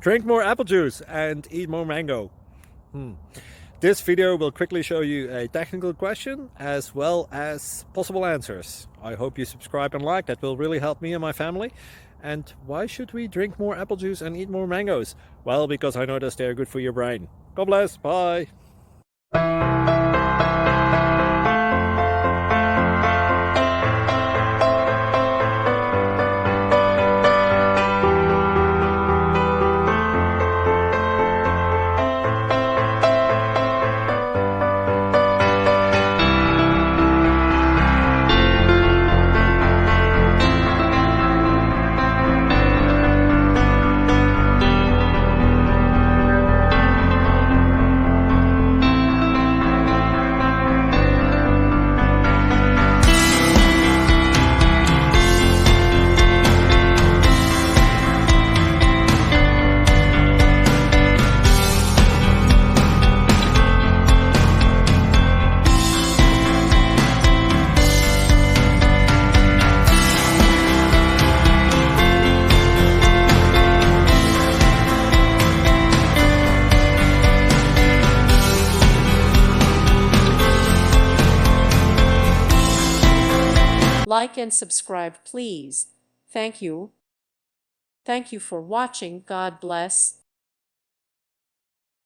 Drink more apple juice and eat more mango. This video will quickly show you a technical question as well as possible answers. I hope you subscribe and like, that will really help me and my family. And why should we drink more apple juice and eat more mangoes? Well, because I noticed they're good for your brain. God bless, bye! Like and subscribe, please. Thank you. Thank you for watching. God bless.